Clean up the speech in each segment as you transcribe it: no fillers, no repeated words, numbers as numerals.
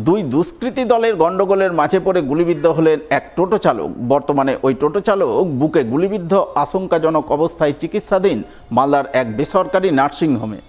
দুই দুষ্কৃতী দলের গন্ডগোলের মাঝে পড়ে গুলিবিদ্ধ হলেন এক টোটো চালক। বর্তমানে ওই টোটো চালক বুকে গুলিবিদ্ধ আশঙ্কাজনক অবস্থায় চিকিৎসাধীন মালদার এক বেসরকারি নার্সিংহোমে।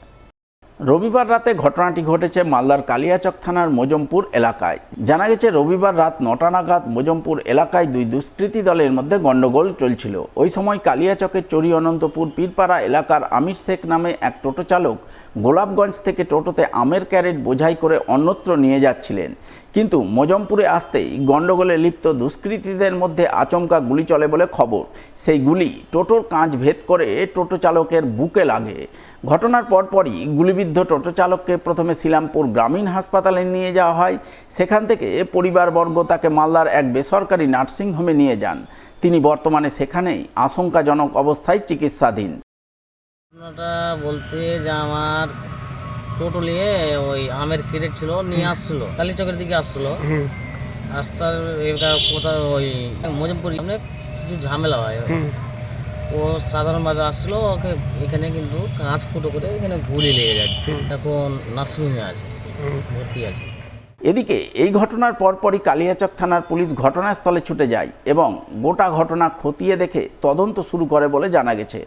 রবিবার রাতে ঘটনাটি ঘটেছে মালদার কালিয়াচক থানার মজমপুর এলাকায়। জানা গেছে রবিবার রাত 9টা নাগাদ মজমপুর এলাকায় দুই দুষ্কৃতী দলের মধ্যে গন্ডগোল চলছিল। ওই সময় কালিয়াচকের চরি অনন্তপুর পীরপাড়া এলাকার আমির শেখ নামে এক টোটো চালক গোলাপগঞ্জ থেকে টোটোতে আমের ক্যারেট বোঝাই করে অন্যত্র নিয়ে যাচ্ছিলেন। কিন্তু মজমপুরে আসতেই গন্ডগোলে লিপ্ত দুষ্কৃতীদের মধ্যে আচমকা গুলি চলে বলে খবর। সেই গুলি টোটোর কাঁচ ভেদ করে টোটো চালকের বুকে লাগে। ঘটনার পরপরই গুলিবিদ্ধ টোটো চালককে প্রথমে শিলামপুর গ্রামীণ হাসপাতালে নিয়ে যাওয়া হয়। সেখান থেকে পরিবারবর্গ তাকে মালদার এক বেসরকারি নার্সিংহোমে নিয়ে যান। তিনি বর্তমানে সেখানেই আশঙ্কাজনক অবস্থায় চিকিৎসাধীন। ঘটনাটা বলতে যে আমার টোটো নিয়ে ওই আমের ক্যারেট ছিল, নিয়ে আসছিল কালীচকের দিকে আসছিল। রাস্তার কোথাও ওই মজমপুর অনেক কিছু ঝামেলা হয়। ও সাধারণভাবে আসছিল, ওকে এখানে কিন্তু কাঁচ ফুটো করে এখানে গুলি লেগে যায়। এখন নার্সিংহোমে আছে, ভর্তি আছে। এদিকে এই ঘটনার পরপরই কালিয়াচক থানার পুলিশ ঘটনাস্থলে ছুটে যায় এবং গোটা ঘটনা খতিয়ে দেখে তদন্ত শুরু করে বলে জানা গেছে।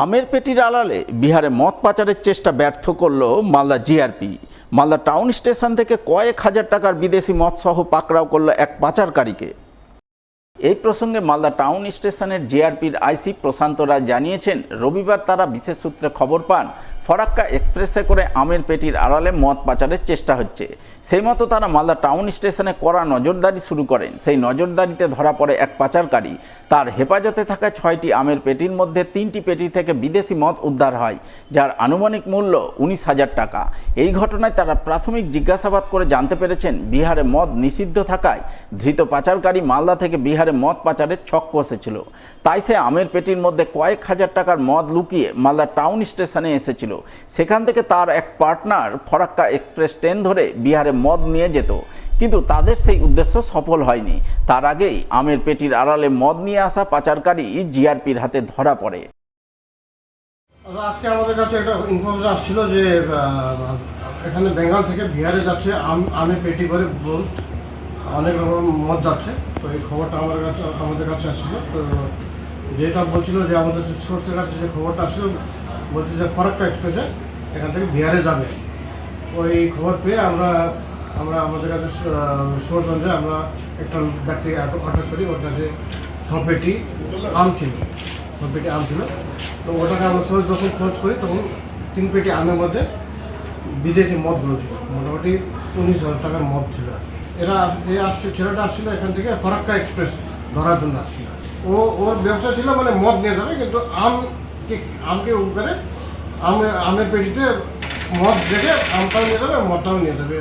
আমের পেটির আড়ালে বিহারে মদ পাচারের চেষ্টা ব্যর্থ করল Malda GRP. Malda town station থেকে কয়েক হাজার টাকার বিদেশি মদসহ পাকড়াও করল এক পাচারকারীকে। এই প্রসঙ্গে মালদা টাউন স্টেশনের জিআরপির আইসি প্রশান্ত রায় জানিয়েছেন, রবিবার তারা বিশেষ সূত্রে খবর পান ফরাক্কা এক্সপ্রেসে করে আমের পেটির আড়ালে মদ পাচারের চেষ্টা হচ্ছে। সেই মতো তারা মালদা টাউন স্টেশনে কড়া নজরদারি শুরু করেন। সেই নজরদারিতে ধরা পড়ে এক পাচারকারী। তার হেফাজতে থাকা 6টি আমের পেটির মধ্যে 3টি পেটি থেকে বিদেশি মদ উদ্ধার হয়, যার আনুমানিক মূল্য 19,000 টাকা। এই ঘটনায় তারা প্রাথমিক জিজ্ঞাসাবাদ করে জানতে পেরেছেন, বিহারে মদ নিষিদ্ধ থাকায় ধৃত পাচারকারী মালদা থেকে বিহারে মদ পাচারের ছক কষেছিল। তাই সে আমের পেটির মধ্যে কয়েক হাজার টাকার মদ লুকিয়ে মালদা টাউন স্টেশনে এসেছিল। সেখান থেকে তার এক পার্টনার ফরাক্কা এক্সপ্রেস ট্রেন ধরে বিহারে মদ নিয়ে যেত, কিন্তু তাদের সেই উদ্দেশ্য সফল হয়নি। তার আগেই আমের পেটির আড়ালে মদ নিয়ে আসা পাচারকারী জিআরপির হাতে ধরা পড়ে। আজকে আমাদের কাছে একটা ইনফরমেশন আসছিল যে এখানে বেঙ্গল থেকে বিহারে যাচ্ছে আমের পেটি করে অনেক রকম মদ যাচ্ছে। তো এই খবরটা আমাদের কাছে আসছিল। তো যেটা বলছিল যে আমাদের সোর্সের কাছে যে খবরটা আসছিল, বলছে যে ফরাক্কা এক্সপ্রেসে এখান থেকে বিহারে যাবে। ওই খবর পেয়ে আমরা আমাদের কাছে সোর্স অনুযায়ী আমরা একটা ব্যক্তি অর্ডার করি। ওর কাছে 6 পেটি আম ছিল, 6 পেটি আম ছিল। তো ওটাকে আমরা যখন খোঁজ করি তখন 3 পেটি আমের মধ্যে বিদেশি মদগুলো ছিল, মোটামুটি 19,000 টাকার মদ ছিল। ছেলেটা আসছিল এখান থেকে ফরাক্কা এক্সপ্রেস ধরার জন্য আসছিল। ওর ব্যবসা ছিল মানে মদ নিয়ে যাবে, কিন্তু আমকে উপরে আমের পেটিতে মদ রেখে আমটাও নিয়ে যাবে, মদটাও নিয়ে যাবে।